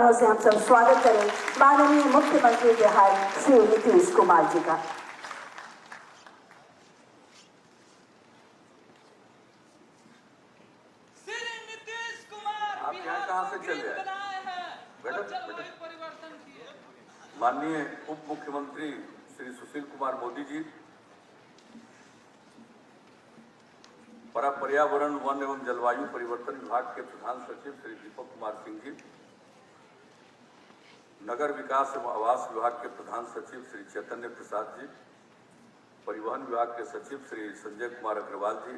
से हम सब स्वागत करें माननीय मुख्यमंत्री बिहार श्री नीतीश कुमार जी का। श्री नीतीश कुमार बिहार कहाँ से चले बनाए हैं बेटा जलवायु परिवर्तन किए। माननीय उप मुख्यमंत्री श्री सुशील कुमार मोदी जी, पर्यावरण वन एवं जलवायु परिवर्तन विभाग के प्रधान सचिव श्री दीपक कुमार सिंह जी, नगर विकास एवं आवास विभाग के प्रधान सचिव श्री चैतन्य प्रसाद जी, परिवहन विभाग के सचिव श्री संजय कुमार अग्रवाल जी,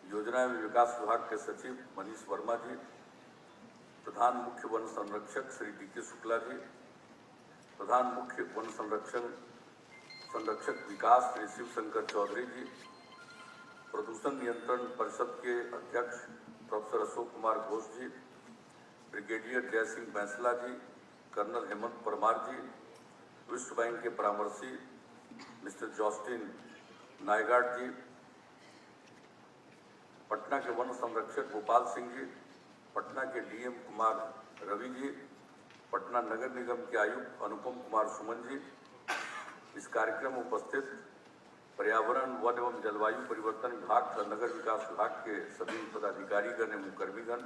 योजना एवं विकास विभाग के सचिव मनीष वर्मा जी, प्रधान मुख्य वन संरक्षक श्री डी.के. शुक्ला जी, प्रधान मुख्य वन संरक्षक विकास श्री शिव शंकर चौधरी जी, प्रदूषण नियंत्रण परिषद के अध्यक्ष प्रोफेसर अशोक कुमार घोष जी, ब्रिगेडियर जय सिंह बैंसला जी, कर्नल हेमंत परमार जी, विश्व बैंक के परामर्शी मिस्टर जॉस्टिन नायगार्ड जी, पटना के वन संरक्षक गोपाल सिंह जी, पटना के डीएम कुमार रवि जी, पटना नगर निगम के आयुक्त अनुपम कुमार सुमन जी, इस कार्यक्रम में उपस्थित पर्यावरण वन एवं जलवायु परिवर्तन विभाग तथा नगर विकास विभाग के सभी पदाधिकारीगण एवं कर्मीगण,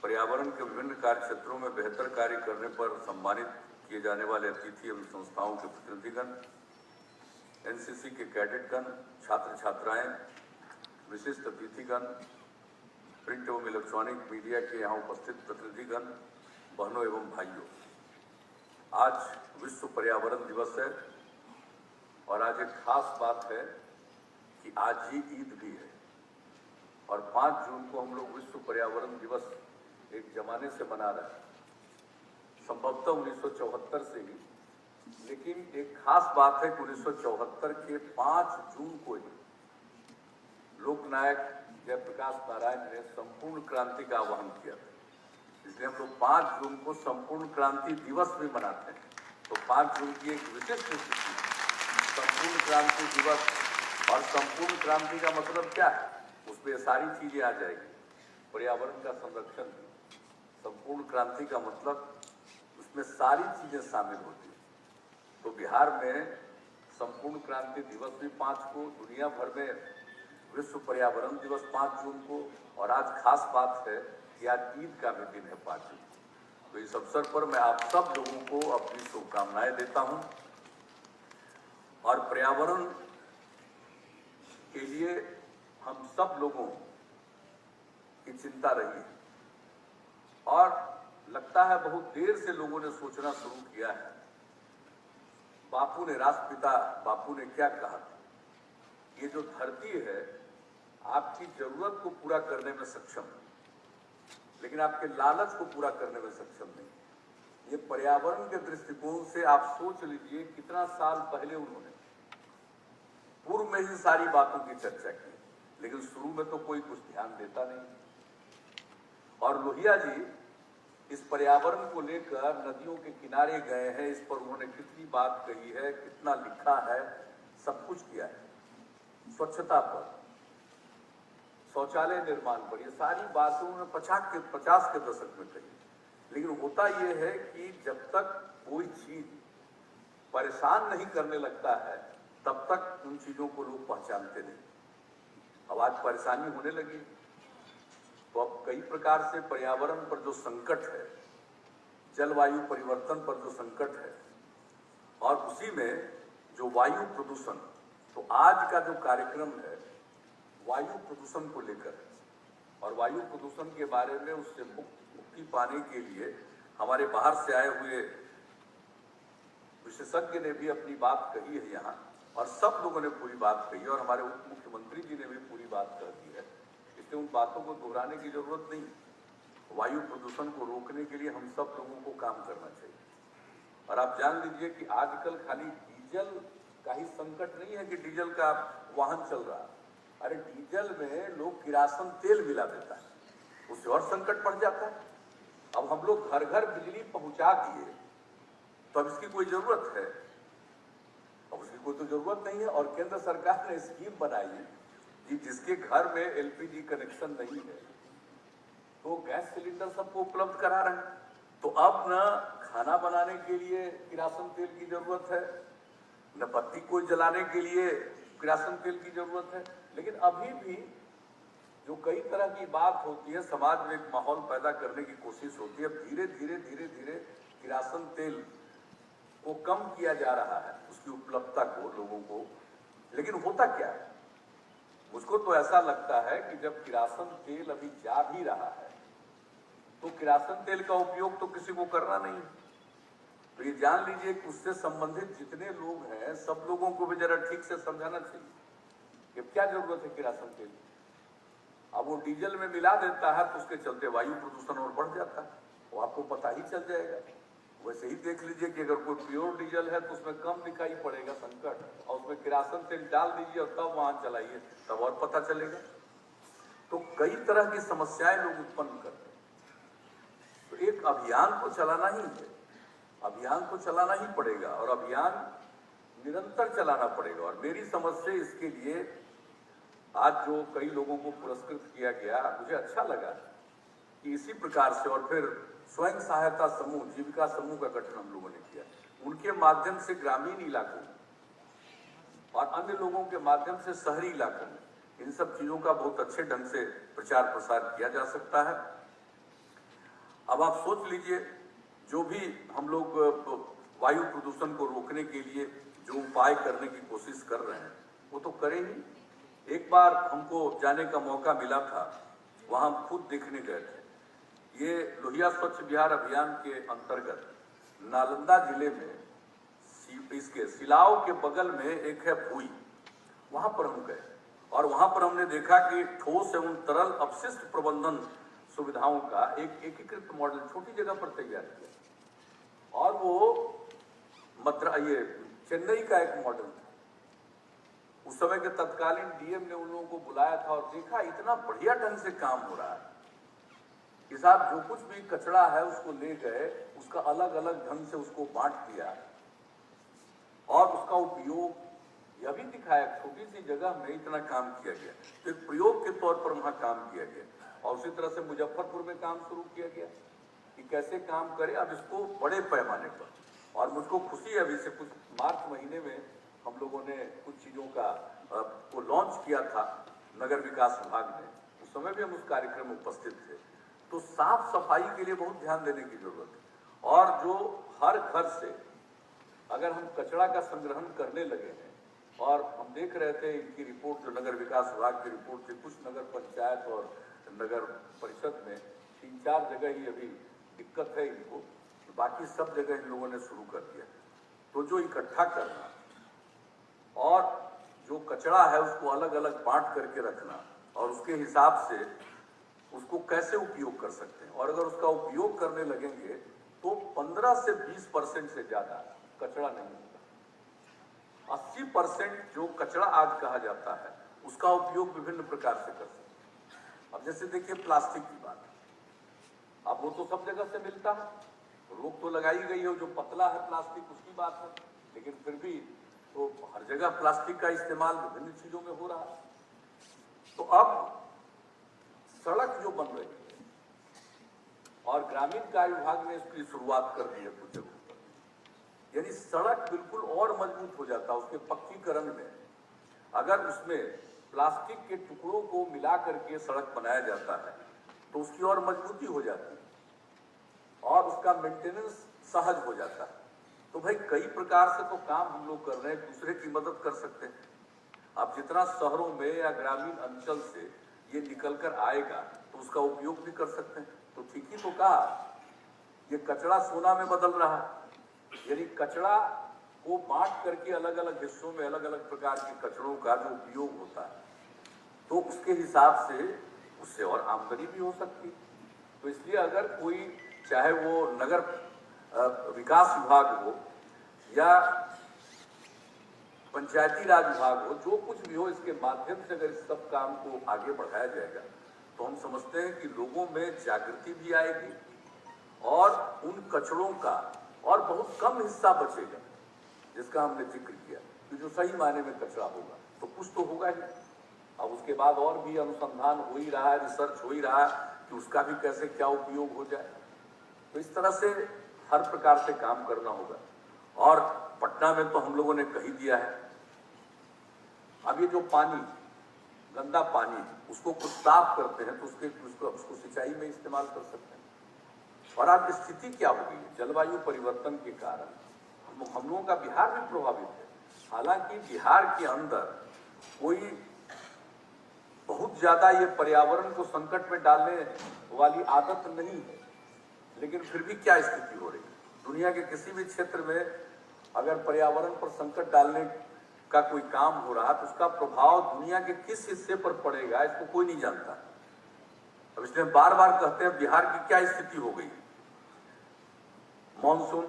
पर्यावरण के विभिन्न कार्य क्षेत्रों में बेहतर कार्य करने पर सम्मानित किए जाने वाले अतिथि एवं संस्थाओं के प्रतिनिधिगण, एनसीसी के कैडेटगण, छात्र छात्राएं, विशिष्ट अतिथिगण, प्रिंट एवं इलेक्ट्रॉनिक मीडिया के यहाँ उपस्थित प्रतिनिधिगण, बहनों एवं भाइयों, आज विश्व पर्यावरण दिवस है और आज एक खास बात है कि आज ही ईद भी है और 5 जून को हम लोग विश्व पर्यावरण दिवस एक जमाने से मना रहे हैं, संभवतः 1974 से ही। लेकिन एक खास बात है कि 1974 के 5 जून को ही लोकनायक जयप्रकाश नारायण ने संपूर्ण क्रांति का आह्वान किया था, इसलिए हम लोग 5 जून को संपूर्ण क्रांति दिवस भी मनाते हैं। तो 5 जून की एक विशिष्ट स्थिति, संपूर्ण क्रांति दिवस। और संपूर्ण क्रांति का मतलब क्या है, उसमें सारी चीजें आ जाएगी, पर्यावरण का संरक्षण। संपूर्ण क्रांति का मतलब उसमें सारी चीजें शामिल होती हैं। तो बिहार में संपूर्ण क्रांति दिवस भी 5 को, दुनिया भर में विश्व पर्यावरण दिवस 5 जून को, और आज खास बात है कि आज ईद का भी दिन है 5 जून। तो इस अवसर पर मैं आप सब लोगों को अपनी शुभकामनाएं देता हूं और पर्यावरण के लिए हम सब लोगों की चिंता रही है और लगता है बहुत देर से लोगों ने सोचना शुरू किया है। बापू ने, राष्ट्रपिता बापू ने क्या कहा था, ये जो धरती है आपकी जरूरत को पूरा करने में सक्षम है, लेकिन आपके लालच को पूरा करने में सक्षम नहीं। ये पर्यावरण के दृष्टिकोण से आप सोच लीजिए कितना साल पहले उन्होंने पूर्व में ही सारी बातों की चर्चा की, लेकिन शुरू में तो कोई कुछ ध्यान देता नहीं। और लोहिया जी इस पर्यावरण को लेकर नदियों के किनारे गए हैं, इस पर उन्होंने कितनी बात कही है, कितना लिखा है, सब कुछ किया है। स्वच्छता पर, शौचालय निर्माण पर, ये सारी बातें उन्होंने 50 के दशक में कही। लेकिन होता यह है कि जब तक कोई चीज परेशान नहीं करने लगता है तब तक उन चीजों को लोग पहचानते नहीं। अब आज परेशानी होने लगी तो अब कई प्रकार से पर्यावरण पर जो संकट है, जलवायु परिवर्तन पर जो संकट है, और उसी में जो वायु प्रदूषण, तो आज का जो कार्यक्रम है वायु प्रदूषण को लेकर, और वायु प्रदूषण के बारे में उससे मुक्ति पाने के लिए हमारे बाहर से आए हुए विशेषज्ञ ने भी अपनी बात कही है यहाँ, और सब लोगों ने पूरी बात कही है, और हमारे उप मुख्यमंत्री जी ने भी पूरी बात कह दी है, इसलिए उन बातों को दोहराने की जरूरत नहीं। वायु प्रदूषण को रोकने के लिए हम सब लोगों को काम करना चाहिए। और आप जान लीजिए कि आजकल खाली डीजल का ही संकट नहीं है कि डीजल का वाहन चल रहा है, अरे डीजल में लोग किरासन तेल मिला देता है, उससे और संकट बढ़ जाता है। अब हम लोग घर घर बिजली पहुंचा दिए तो अब इसकी कोई जरूरत है? अब उसकी कोई तो जरूरत नहीं है। और केंद्र सरकार ने स्कीम बनाई कि जिसके घर में एलपीजी कनेक्शन नहीं है तो गैस सिलेंडर सबको उपलब्ध करा रहे हैं। तो अब न खाना बनाने के लिए किरासन तेल की जरूरत है, न बत्ती को जलाने के लिए किरासन तेल की जरूरत है। लेकिन अभी भी जो कई तरह की बात होती है, समाज में एक माहौल पैदा करने की कोशिश होती है। धीरे धीरे किरासन तेल को कम किया जा रहा है, उसकी उपलब्धता को लोगों को। लेकिन होता क्या है, मुझको तो ऐसा लगता है कि जब किरासन तेल अभी जा भी रहा है तो किरासन तेल का उपयोग तो किसी को करना नहीं। तो ये जान लीजिए कि उससे संबंधित जितने लोग हैं सब लोगों को भी जरा ठीक से समझाना चाहिए कि क्या जरूरत है किरासन तेल। अब वो डीजल में मिला देता है तो उसके चलते वायु प्रदूषण और बढ़ जाता है, वो आपको पता ही चल जाएगा। वैसे ही देख लीजिए कि अगर कोई प्योर डीजल है तो उसमें कम दिखाई पड़ेगा संकट, और उसमें किरासन तेल डाल दीजिए और तब वाहन चलाइए, तब और पता चलेगा। तो कई तरह की समस्याएं लोग उत्पन्न करते हैं। तो एक अभियान को चलाना ही है, अभियान को चलाना ही पड़ेगा और अभियान निरंतर चलाना पड़ेगा। और मेरी समझ से इसके लिए आज जो कई लोगों को पुरस्कृत किया गया, मुझे अच्छा लगा कि इसी प्रकार से, और फिर स्वयं सहायता समूह, जीविका समूह का गठन हम लोगों ने किया, उनके माध्यम से ग्रामीण इलाकों में और अन्य लोगों के माध्यम से शहरी इलाकों में इन सब चीजों का बहुत अच्छे ढंग से प्रचार प्रसार किया जा सकता है। अब आप सोच लीजिए, जो भी हम लोग वायु प्रदूषण को रोकने के लिए जो उपाय करने की कोशिश कर रहे हैं वो तो करें ही। एक बार हमको जाने का मौका मिला था, वहां हम खुद देखने गए थे। ये लोहिया स्वच्छ बिहार अभियान के अंतर्गत नालंदा जिले में इसके सिलाव के बगल में एक है भूई, वहां पर हम गए और वहां पर हमने देखा कि ठोस एवं तरल अपशिष्ट प्रबंधन सुविधाओं का एक एकीकृत मॉडल छोटी जगह पर तैयार किया। और वो ये चेन्नई का एक मॉडल था। उस समय के तत्कालीन डीएम ने उन लोगों को बुलाया था और देखा इतना बढ़िया ढंग से काम हो रहा है कि साहब जो कुछ भी कचरा है उसको ले गए, उसका अलग अलग ढंग से उसको बांट दिया और उसका उपयोग यह भी दिखाया, छोटी सी जगह में इतना काम किया गया। तो एक प्रयोग के तौर पर वहां काम किया गया। और उसी तरह से मुजफ्फरपुर में काम शुरू किया गया कि कैसे काम करें अब इसको बड़े पैमाने पर। और मुझको खुशी है, अभी से कुछ मार्च महीने में हम लोगों ने कुछ चीजों का को लॉन्च किया था नगर विकास विभाग ने, उस समय भी हम उस कार्यक्रम में उपस्थित थे। तो साफ सफाई के लिए बहुत ध्यान देने की जरूरत है। और जो हर घर से अगर हम कचरा का संग्रहण करने लगे हैं, और हम देख रहे थे इनकी रिपोर्ट, जो नगर विकास विभाग की रिपोर्ट थी, कुछ नगर पंचायत और नगर परिषद में 3-4 जगह ही अभी दिक्कत है इनको, बाकी सब जगह इन लोगों ने शुरू कर दिया। तो जो इकट्ठा करना और जो कचरा है उसको अलग अलग बांट करके रखना और उसके हिसाब से उसको कैसे उपयोग कर सकते हैं, और अगर उसका उपयोग करने लगेंगे तो 15 से 20% से ज्यादा कचरा नहीं होगा। 80% जो कचरा आज कहा जाता है उसका उपयोग विभिन्न प्रकार से कर सकते हैं। अब जैसे देखिए प्लास्टिक की बात, अब वो तो सब जगह से मिलता है, रोक तो लगाई गई है, जो पतला है प्लास्टिक उसकी बात है, लेकिन फिर भी तो हर जगह प्लास्टिक का इस्तेमाल विभिन्न चीजों में हो रहा है। तो अब सड़क जो बन रही है और ग्रामीण कार्य विभाग ने इसकी शुरुआत कर दी है कुछ जगहों पर, यानी सड़क बिल्कुल और मजबूत हो जाता है। उसके पक्कीकरण में अगर उसमें प्लास्टिक के टुकड़ों को मिला करके सड़क बनाया जाता है तो उसकी और मजबूती हो जाती है और उसका मेंटेनेंस सहज हो जाता है। तो भाई कई प्रकार से तो काम हम लोग कर रहे हैं, दूसरे की मदद कर सकते हैं। अब जितना शहरों में या ग्रामीण अंचल से ये निकल कर आएगा तो उसका उपयोग भी कर सकते हैं। तो ठीक ही तो कहा, ये कचरा सोना में बदल रहा है, यानी कचरा को बांट करके अलग अलग हिस्सों में अलग अलग प्रकार के कचरों का जो उपयोग होता है तो उसके हिसाब से उससे और आमदनी भी हो सकती। तो इसलिए अगर कोई, चाहे वो नगर विकास विभाग हो या पंचायती राज विभाग हो, जो कुछ भी हो, इसके माध्यम से अगर इस सब काम को आगे बढ़ाया जाएगा तो हम समझते हैं कि लोगों में जागृति भी आएगी और उन कचरों का और बहुत कम हिस्सा बचेगा जिसका हमने जिक्र किया कि जो सही मायने में कचरा होगा तो कुछ तो होगा ही। अब उसके बाद और भी अनुसंधान हो ही रहा है, रिसर्च हो ही रहा है कि उसका भी कैसे क्या उपयोग हो जाए। तो इस तरह से हर प्रकार से काम करना होगा। और पटना में तो हम लोगों ने कही दिया है, अब ये जो पानी, गंदा पानी है, उसको कुछ साफ करते हैं तो उसको सिंचाई में इस्तेमाल कर सकते हैं। और आज स्थिति क्या हो गई है, जलवायु परिवर्तन के कारण हम लोगों का बिहार भी प्रभावित है। हालांकि बिहार के अंदर कोई बहुत ज्यादा ये पर्यावरण को संकट में डालने वाली आदत नहीं है, लेकिन फिर भी क्या स्थिति हो रही है। दुनिया के किसी भी क्षेत्र में अगर पर्यावरण पर संकट डालने का कोई काम हो रहा तो उसका प्रभाव दुनिया के किस हिस्से पर पड़ेगा, इसको कोई नहीं जानता। अब इसलिए बार बार कहते हैं बिहार की क्या स्थिति हो गई। मॉनसून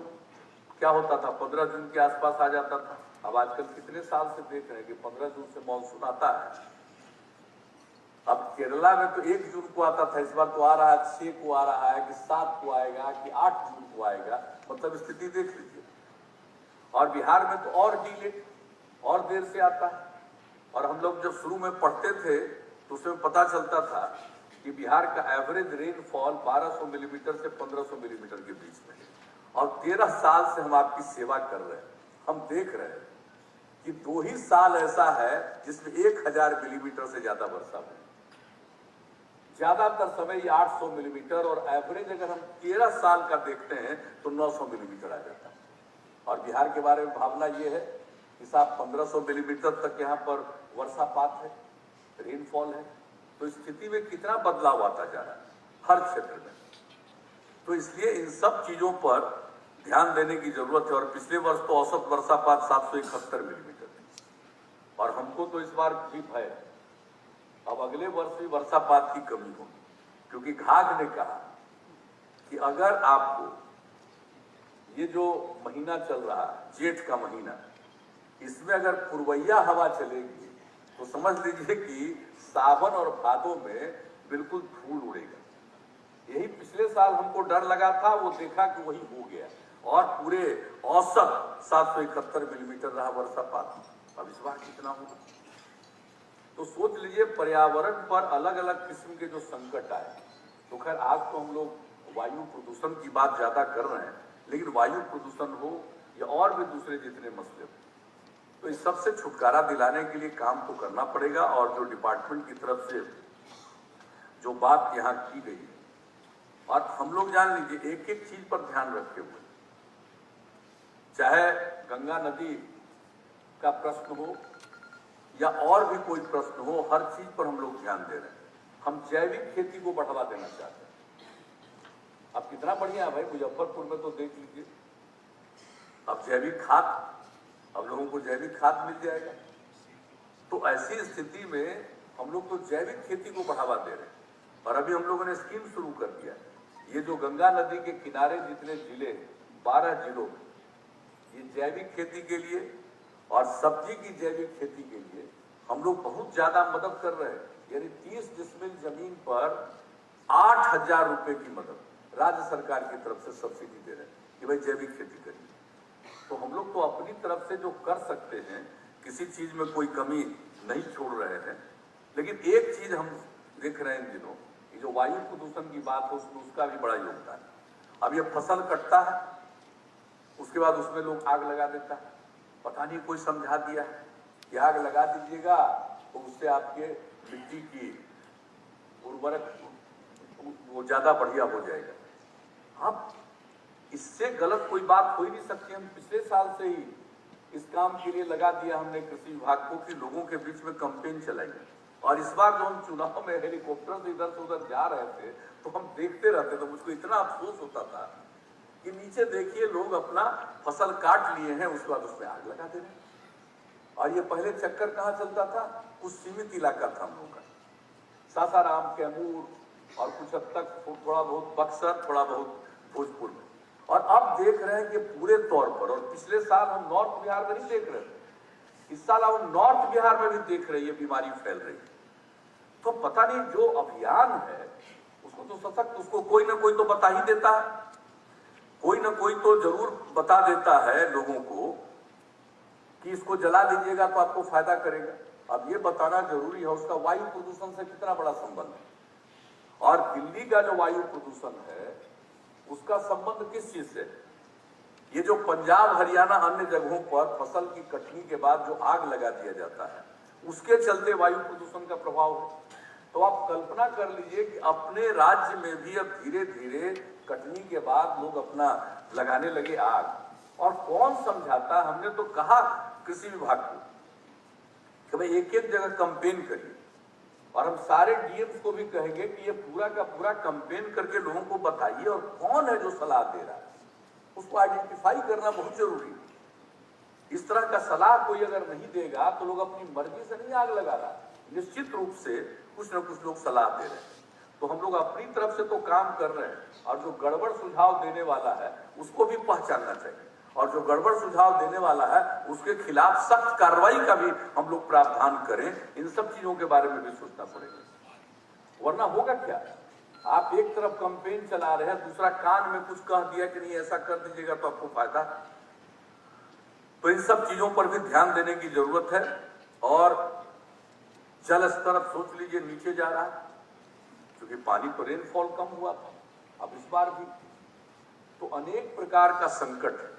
क्या होता था, 15 जून के आसपास आ जाता था। अब आजकल कितने साल से देख रहे हैं कि 15 जून से मॉनसून आता है। अब केरला में तो 1 जून को आता था, इस बार तो आ रहा है 6 को आ रहा है, कि 7 को आएगा, कि 8 जून को आएगा। मतलब स्थिति देख लीजिए। और बिहार में तो और डिले, और देर से आता है। और हम लोग जब शुरू में पढ़ते थे तो उसमें पता चलता था कि बिहार का एवरेज रेनफॉल 1200 मिलीमीटर से 1500 मिलीमीटर के बीच में है। और 13 साल से हम आपकी सेवा कर रहे हैं, हम देख रहे हैं कि 2 ही साल ऐसा है जिसमें 1000 मिलीमीटर से ज्यादा वर्षा हुई। ज्यादातर समय ये 800 मिलीमीटर, और एवरेज अगर हम 13 साल का देखते हैं तो 900 मिलीमीटर आ जाता है। और बिहार के बारे में भावना ये है कि साहब 1500 मिलीमीटर तक यहाँ पर वर्षापात है, रेनफॉल है। तो स्थिति में कितना बदलाव आता जा रहा है हर क्षेत्र में। तो इसलिए इन सब चीजों पर ध्यान देने की जरूरत है। और पिछले वर्ष तो औसत वर्षापात 771 मिलीमीटर थी, और हमको तो इस बार भी भय, अब अगले वर्ष भी वर्षापात की कमी होगी। क्योंकि घाघ ने कहा कि अगर आपको ये जो महीना चल रहा है, जेठ का महीना, इसमें अगर पूर्वैया हवा चलेगी तो समझ लीजिए कि सावन और भादों में बिल्कुल धूल उड़ेगा। यही पिछले साल हमको डर लगा था, वो देखा कि वही हो गया। और पूरे औसत 771 मिलीमीटर रहा वर्षापात। अब इस बार कितना होगा, तो सोच लीजिए पर्यावरण पर अलग अलग किस्म के जो संकट आए। तो खैर आज तो हम लोग वायु प्रदूषण की बात ज्यादा कर रहे हैं, लेकिन वायु प्रदूषण हो या और भी दूसरे जितने मसले हो, तो इस सबसे छुटकारा दिलाने के लिए काम तो करना पड़ेगा। और जो डिपार्टमेंट की तरफ से जो बात यहाँ की गई, और हम लोग जान लीजिए एक एक चीज पर ध्यान रखे हुए, चाहे गंगा नदी का प्रश्न हो या और भी कोई प्रश्न हो, हर चीज पर हम लोग ध्यान दे रहे हैं। हम जैविक खेती को बढ़ावा देना चाहते हैं। अब कितना बढ़िया है भाई, मुजफ्फरपुर में तो देख लीजिए, अब जैविक खाद, अब लोगों को जैविक खाद मिल जाएगा। तो ऐसी स्थिति में हम लोग तो जैविक खेती को बढ़ावा दे रहे हैं। और अभी हम लोगों ने स्कीम शुरू कर दिया है। ये जो गंगा नदी के किनारे जितने जिले, 12 जिलों में ये जैविक खेती के लिए और सब्जी की जैविक खेती के लिए हम लोग बहुत ज्यादा मदद कर रहे हैं। यानी 30 डिसमिल जमीन पर 8000 रुपए की मदद राज्य सरकार की तरफ से सब्सिडी दे रहे हैं कि भाई जैविक खेती करिए। तो हम लोग तो अपनी तरफ से जो कर सकते हैं, किसी चीज में कोई कमी नहीं छोड़ रहे हैं। लेकिन एक चीज हम देख रहे हैं इन दिनों, कि जो वायु प्रदूषण की बात हो, उसमें उसका भी बड़ा योगदान है। अब ये फसल कटता है, उसके बाद उसमें लोग आग लगा देता है। पता नहीं कोई समझा दिया है कि आग लगा दीजिएगा तो उससे आपके मिट्टी की उर्वरक वो ज्यादा बढ़िया हो जाएगा। अब इससे गलत कोई बात हो ही नहीं सकती। हम पिछले साल से ही इस काम के लिए लगा दिया हमने कृषि विभाग को कि लोगों के बीच में कैंपेन चलाएंगे। और इस बार जो हम चुनाव में हेलीकॉप्टर से इधर से उधर जा रहे थे तो हम देखते रहते, तो मुझको इतना अफसोस होता था कि नीचे देखिए लोग अपना फसल काट लिए हैं, उसके बाद उसमें आग लगा दे रहे हैं। और ये पहले चक्कर कहाँ चलता था, कुछ सीमित इलाका था हम लोग का, सासाराम, कैमूर और कुछ हद तक थोड़ा बहुत बक्सर, थोड़ा बहुत भोजपुर में। और अब देख रहे हैं कि पूरे तौर पर, और पिछले साल हम नॉर्थ बिहार में नहीं देख रहे थे, इस साल हम नॉर्थ बिहार में भी देख रहे हैं ये बीमारी फैल रही है। तो पता नहीं जो अभियान है उसको तो सशक्त, उसको कोई ना कोई तो बता ही देता है, कोई ना कोई तो जरूर बता देता है लोगों को कि इसको जला दीजिएगा तो आपको फायदा करेगा। अब ये बताना जरूरी है उसका वायु प्रदूषण से कितना बड़ा संबंध है। और दिल्ली का जो वायु प्रदूषण है उसका संबंध किस चीज से? ये जो पंजाब हरियाणा अन्य जगहों पर फसल की कटनी के बाद जो आग लगा दिया जाता है उसके चलते वायु प्रदूषण का प्रभाव है। तो आप कल्पना कर लीजिए कि अपने राज्य में भी अब धीरे धीरे कटनी के बाद लोग अपना लगाने लगे आग। और कौन समझाता? हमने तो कहा कृषि विभाग को कि भाई एक एक जगह कंपेन करिए, और हम सारे डीएम्स को भी कहेंगे कि ये पूरा का पूरा कंपेन करके लोगों को बताइए, और कौन है जो सलाह दे रहा है उसको आइडेंटिफाई करना बहुत जरूरी है। इस तरह का सलाह कोई अगर नहीं देगा तो लोग अपनी मर्जी से नहीं आग लगा रहा, निश्चित रूप से कुछ न कुछ लोग सलाह दे रहे हैं। तो हम लोग अपनी तरफ से तो काम कर रहे हैं, और जो गड़बड़ सुझाव देने वाला है उसको भी पहचानना चाहिए, और जो गड़बड़ सुझाव देने वाला है उसके खिलाफ सख्त कार्रवाई का भी हम लोग प्रावधान करें। इन सब चीजों के बारे में भी सोचना पड़ेगा, वरना होगा क्या? आप एक तरफ कंपेन चला रहे हैं, दूसरा कान में कुछ कह दिया कि नहीं ऐसा कर दीजिएगा तो आपको फायदा। तो इन सब चीजों पर भी ध्यान देने की जरूरत है। और जल स्तर अब सोच लीजिए नीचे जा रहा है, क्योंकि पानी तो रेनफॉल कम हुआ था, अब इस बार भी। तो अनेक प्रकार का संकट है,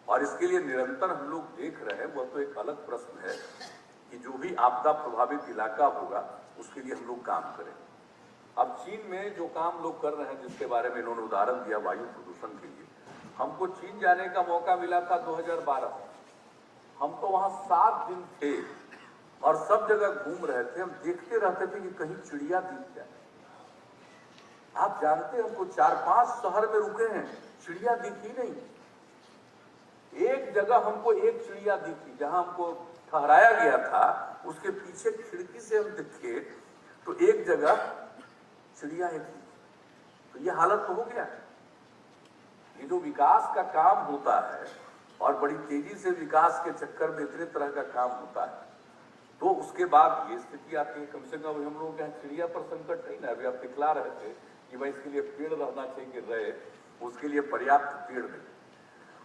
और इसके लिए निरंतर हम लोग देख रहे हैं। वह तो एक अलग प्रश्न है कि जो भी आपदा प्रभावित इलाका होगा उसके लिए हम लोग काम करें। अब चीन में जो काम लोग कर रहे हैं, जिसके बारे में इन्होंने उदाहरण दिया वायु प्रदूषण के लिए, हमको चीन जाने का मौका मिला था 2012। हम तो वहां 7 दिन थे और सब जगह घूम रहे थे। हम देखते रहते थे कि कहीं चिड़िया दिख जाए। आप जानते हैं, हमको 4-5 शहर में रुके हैं, चिड़िया दिखी नहीं। एक जगह हमको एक चिड़िया दिखी, जहां हमको ठहराया गया था उसके पीछे खिड़की से हम देखे तो एक जगह चिड़िया है। तो ये हालत तो हो गया। ये जो विकास का काम होता है और बड़ी तेजी से विकास के चक्कर में इतने तरह का काम होता है, तो उसके बाद ये स्थिति आती है। कम से कम हम लोगों के यहाँ चिड़िया पर संकट नहीं ना। अभी आप दिखला रहे थे कि भाई इसके लिए पेड़ रहना चाहिए, रहे उसके लिए पर्याप्त पेड़ नहीं।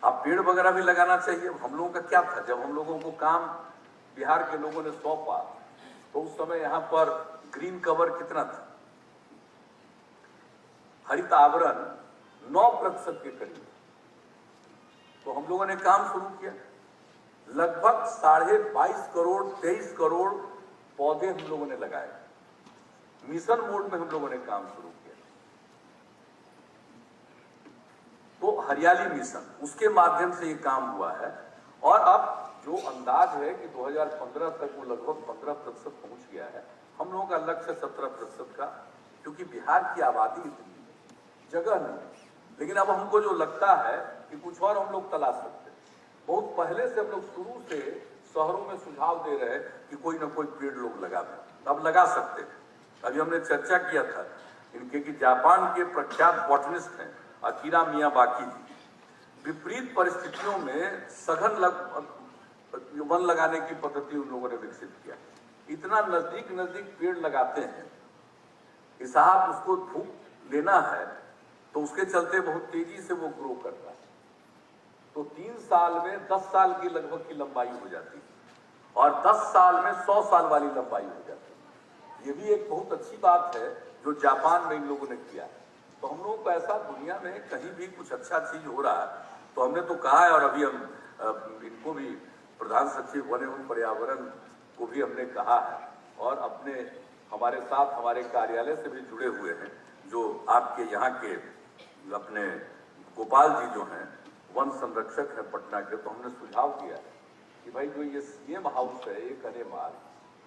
अब पेड़ वगैरह भी लगाना चाहिए। हम लोगों का क्या था, जब हम लोगों को काम बिहार के लोगों ने सौंपा तो उस समय यहाँ पर ग्रीन कवर कितना था? हरित आवरण 9% के करीब। तो हम लोगों ने काम शुरू किया, लगभग 22.5 करोड़ 23 करोड़ पौधे हम लोगों ने लगाए। मिशन मोड में हम लोगों ने काम शुरू किया। तो हरियाली मिशन, उसके माध्यम से ये काम हुआ है। और अब जो अंदाज है कि 2015 तक वो लगभग 15% पहुंच गया है। हम लोगों का लक्ष्य 17% का, क्योंकि बिहार की आबादी इतनी जगह नहीं। लेकिन अब हमको जो लगता है कि कुछ और हम लोग तलाश सकते हैं। बहुत पहले से हम लोग शुरू से शहरों में सुझाव दे रहे हैं कि कोई ना कोई पेड़ लोग लगा दें, अब लगा सकते हैं। अभी हमने चर्चा किया था इनके कि जापान के प्रख्यात बॉटनिस्ट हैं अकीरा मियावाकी जी। विपरीत परिस्थितियों में सघन वन लगाने की पद्धति उन लोगों ने विकसित किया। इतना नजदीक नजदीक पेड़ लगाते हैं कि साहब उसको धूप लेना है तो उसके चलते बहुत तेजी से वो ग्रो करता है। तो 3 साल में 10 साल की लगभग की लंबाई हो जाती है, और 10 साल में 100 साल वाली लंबाई हो जाती है। ये भी एक बहुत अच्छी बात है जो जापान में इन लोगों ने किया है। तो हम लोगों को ऐसा दुनिया में कहीं भी कुछ अच्छा चीज हो रहा है तो हमने तो कहा है, और अभी हम इनको भी प्रधान सचिव वन एवं पर्यावरण को भी हमने कहा है, और अपने हमारे साथ हमारे कार्यालय से भी जुड़े हुए हैं जो आपके यहाँ के अपने गोपाल जी जो हैं वन संरक्षक हैं पटना के। तो हमने सुझाव दिया कि भाई जो ये सीएम हाउस है, ये कनेमार,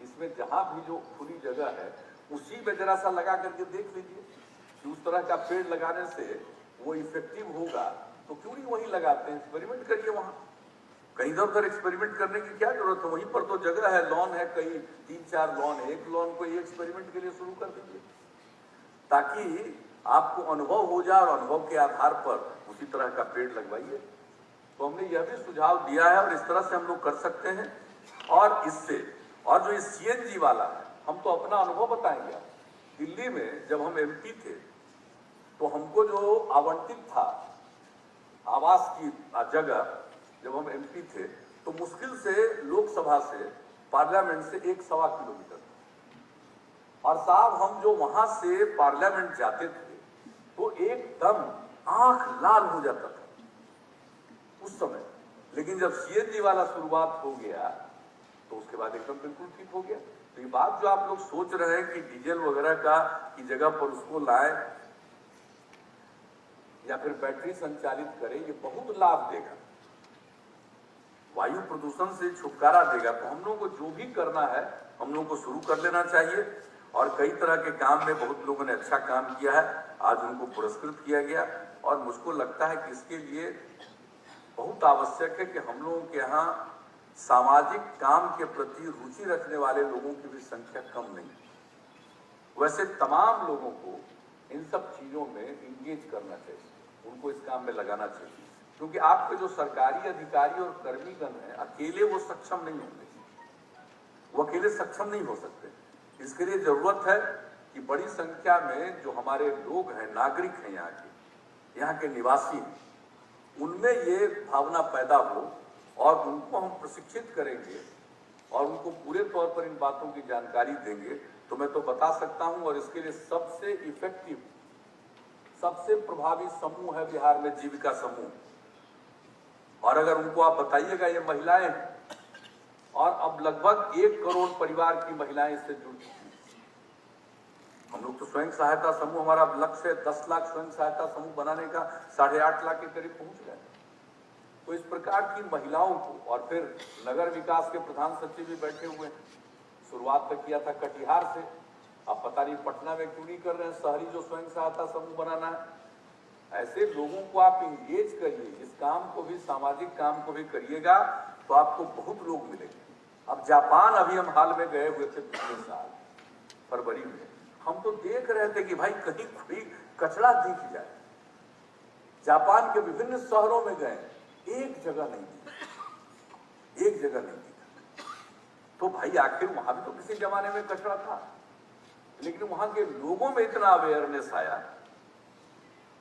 इसमें जहाँ भी जो खुली जगह है उसी में जरा सा लगा करके देख लीजिए कि उस तरह का पेड़ लगाने से वो इफेक्टिव होगा। तो क्यों नहीं वहीं लगाते हैं, एक्सपेरिमेंट करिए वहाँ। कहीं इधर उधर एक्सपेरिमेंट करने की क्या जरूरत है? वहीं पर तो जगह है, लॉन है, कई 3-4 लॉन है। एक लॉन को ये एक्सपेरिमेंट के लिए शुरू कर दीजिए ताकि आपको अनुभव हो जाए, और अनुभव के आधार पर उसी तरह का पेड़ लगवाइए। तो हमने यह भी सुझाव दिया है, और इस तरह से हम लोग कर सकते हैं। और इससे, और जो ये सीएनजी वाला है, हम तो अपना अनुभव बताएंगे। दिल्ली में जब हम एमपी थे तो हमको जो आवंटित था आवास की जगह, जब हम एमपी थे तो मुश्किल से लोकसभा से, पार्लियामेंट से 1-1.25 किलोमीटर। और साहब हम जो वहां से पार्लियामेंट जाते थे तो एकदम आंख लाल हो जाता था उस समय, लेकिन जब सीएनजी वाला शुरुआत हो गया तो उसके बाद एकदम बिल्कुल ठीक हो गया। तो ये बात जो आप लोग सोच रहे हैं कि डीजल वगैरह का की जगह पर उसको लाए या फिर बैटरी संचालित करें, ये बहुत लाभ देगा, वायु प्रदूषण से छुटकारा देगा। तो हम लोगों को जो भी करना है हम लोगों को शुरू कर लेना चाहिए। और कई तरह के काम में बहुत लोगों ने अच्छा काम किया है, आज उनको पुरस्कृत किया गया। और मुझको लगता है कि इसके लिए बहुत आवश्यक है कि हम लोगों के यहाँ सामाजिक काम के प्रति रुचि रखने वाले लोगों की भी संख्या कम नहीं है। वैसे तमाम लोगों को इन सब चीजों में इंगेज करना चाहिए, उनको इस काम में लगाना चाहिए, क्योंकि आपके जो सरकारी अधिकारी और कर्मीगण हैं अकेले वो सक्षम नहीं होंगे, वो अकेले सक्षम नहीं हो सकते। इसके लिए जरूरत है कि बड़ी संख्या में जो हमारे लोग हैं, नागरिक हैं, यहाँ के निवासी हैं, उनमें ये भावना पैदा हो और उनको हम प्रशिक्षित करेंगे और उनको पूरे तौर पर इन बातों की जानकारी देंगे। तो मैं तो बता सकता हूं, और इसके लिए सबसे इफेक्टिव, सबसे प्रभावी समूह है बिहार में जीविका समूह। और अगर उनको आप बताइएगा, ये महिलाएं हैं और अब लगभग 1 करोड़ परिवार की महिलाएं इससे जुड़ चुकी हैं। हम लोग तो स्वयं सहायता समूह, हमारा लक्ष्य है 10 लाख स्वयं सहायता समूह बनाने का, 8.5 लाख के करीब पहुंच गए। तो इस प्रकार की महिलाओं को, और फिर नगर विकास के प्रधान सचिव भी बैठे हुए हैं। शुरुआत तक किया था कटिहार से, अब पता नहीं पटना में क्यों नहीं कर रहे हैं शहरी जो स्वयं सहायता समूह बनाना है। ऐसे लोगों को आप इंगेज करिए, इस काम को भी, सामाजिक काम को भी करिएगा तो आपको बहुत लोग मिलेंगे। अब जापान अभी हम हाल में गए हुए थे पिछले साल फरवरी में, हम तो देख रहे थे कि भाई कहीं कोई कचरा दिख जाए। जापान के विभिन्न शहरों में गए, एक जगह नहीं दिखा, एक जगह नहीं दिखा। तो भाई आखिर वहां भी तो किसी जमाने में कचरा था, लेकिन वहां के लोगों में इतना अवेयरनेस आया।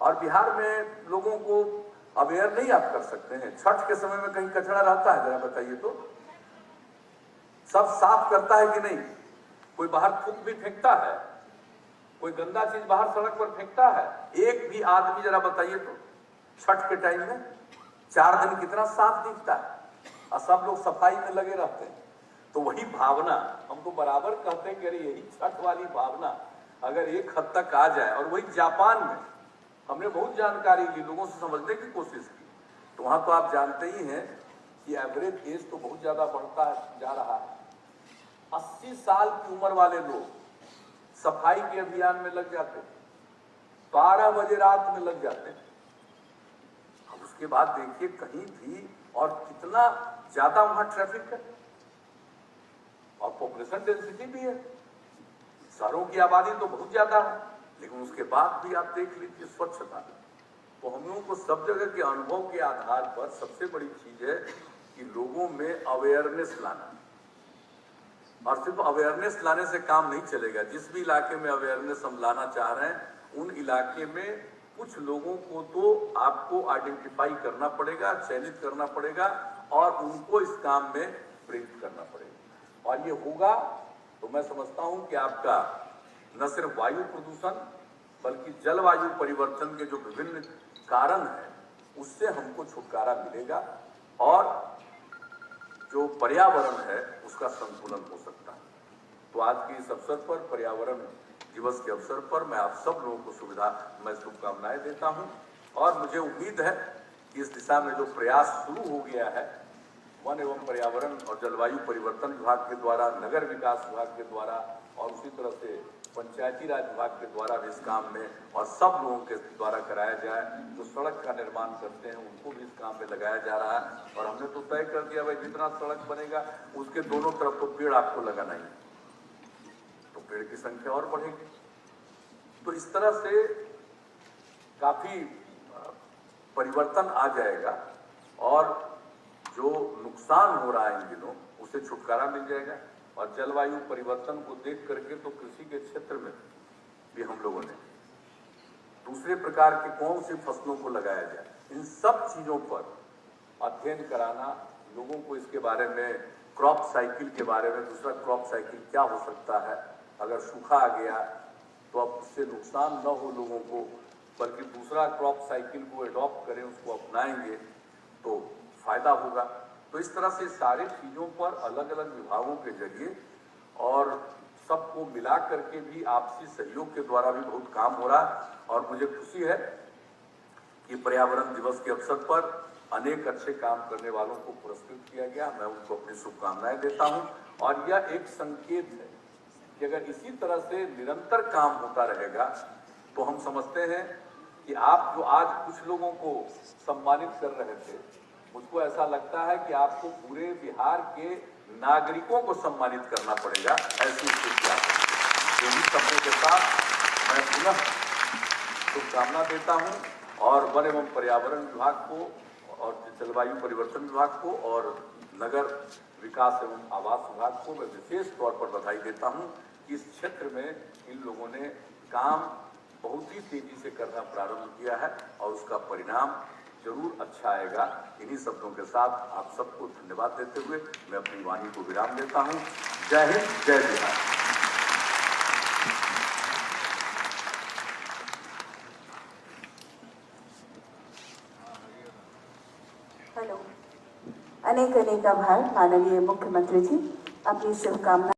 और बिहार में लोगों को अवेयर नहीं आप कर सकते हैं। छठ के समय में कहीं कचरा रहता है, जरा बताइए तो? सब साफ करता है कि नहीं? कोई बाहर थूक भी फेंकता है, कोई गंदा चीज बाहर सड़क पर फेंकता है? एक भी आदमी, जरा बताइए तो, छठ के टाइम में 4 दिन कितना साफ दिखता है, और सब लोग सफाई में लगे रहते हैं। तो वही भावना हम तो बराबर कहते हैं कि अरे यही छठ वाली भावना अगर एक हद तक आ जाए। और वही जापान में हमने बहुत जानकारी ली, लोगों से समझने की कोशिश की, तो वहां तो आप जानते ही हैं कि एवरेज एज तो बहुत ज्यादा बढ़ता जा रहा है। 80 साल की उम्र वाले लोग सफाई के अभियान में लग जाते, 12 बजे रात में लग जाते। अब उसके बाद देखिए कहीं भी, और कितना ज्यादा वहां ट्रैफिक है और पॉपुलेशन डेंसिटी भी है, शहरों की आबादी तो बहुत ज्यादा है, लेकिन उसके बाद भी आप देख लीजिए स्वच्छता। तो हम लोगों को सब जगह के अनुभव के आधार पर सबसे बड़ी चीज है कि लोगों में अवेयरनेस लाना। और सिर्फ अवेयरनेस लाने से काम नहीं चलेगा। जिस भी इलाके में अवेयरनेस हम लाना चाह रहे हैं, उन इलाके में कुछ लोगों को तो आपको आइडेंटिफाई करना पड़ेगा, चयनित करना पड़ेगा और उनको इस काम में प्रेरित करना पड़ेगा। और ये होगा तो मैं समझता हूं कि आपका न सिर्फ वायु प्रदूषण बल्कि जलवायु परिवर्तन के जो विभिन्न कारण हैं उससे हमको छुटकारा मिलेगा और जो पर्यावरण है उसका संतुलन हो सकता है। तो आज के इस अवसर पर, पर्यावरण दिवस के अवसर पर, मैं आप सब लोगों को मैं शुभकामनाएं देता हूं। और मुझे उम्मीद है कि इस दिशा में जो प्रयास शुरू हो गया है वन एवं पर्यावरण और जलवायु परिवर्तन विभाग के द्वारा, नगर विकास विभाग के द्वारा और उसी तरह से पंचायती राज विभाग के द्वारा भी इस काम में और सब लोगों के द्वारा कराया जाए। जो सड़क का निर्माण करते हैं उनको भी इस काम में लगाया जा रहा है। और हमने तो तय कर दिया भाई जितना सड़क बनेगा उसके दोनों तरफ तो पेड़ आपको लगाना ही, तो पेड़ की संख्या और बढ़ेगी। तो इस तरह से काफी परिवर्तन आ जाएगा और जो नुकसान हो रहा है इन दिनों उसे छुटकारा मिल जाएगा। और जलवायु परिवर्तन को देख करके तो कृषि के क्षेत्र में भी हम लोगों ने दूसरे प्रकार के कौन सी फसलों को लगाया जाए, इन सब चीजों पर अध्ययन कराना, लोगों को इसके बारे में, क्रॉप साइकिल के बारे में, दूसरा क्रॉप साइकिल क्या हो सकता है, अगर सूखा आ गया तो अब उससे नुकसान न हो लोगों को, बल्कि दूसरा क्रॉप साइकिल को एडॉप्ट करें, उसको अपनाएंगे तो फायदा होगा। तो इस तरह से सारे चीजों पर अलग अलग विभागों के जरिए और सबको मिला करके भी आपसी सहयोग के द्वारा भी बहुत काम हो रहा है। और मुझे खुशी है कि पर्यावरण दिवस के अवसर पर अनेक अच्छे काम करने वालों को पुरस्कृत किया गया। मैं उनको अपनी शुभकामनाएं देता हूं और यह एक संकेत है कि अगर इसी तरह से निरंतर काम होता रहेगा तो हम समझते हैं कि आप जो आज कुछ लोगों को सम्मानित कर रहे थे, मुझको ऐसा लगता है कि आपको पूरे बिहार के नागरिकों को सम्मानित करना पड़ेगा। ऐसी स्थिति है। इन्हीं शब्दों के साथ मैं पुनः शुभकामना देता हूं और वन एवं पर्यावरण विभाग को और जलवायु परिवर्तन विभाग को और नगर विकास एवं आवास विभाग को मैं विशेष तौर पर बधाई देता हूं कि इस क्षेत्र में इन लोगों ने काम बहुत ही तेजी से करना प्रारंभ किया है और उसका परिणाम जरूर अच्छा आएगा। इन्हीं शब्दों के साथ आप सबको धन्यवाद देते हुए मैं अपनी वाणी को विराम देता हूं। जय हिंद, जय बिहार। हेलो, अनेक अनेक आभार माननीय मुख्यमंत्री जी, अपनी शुभकामना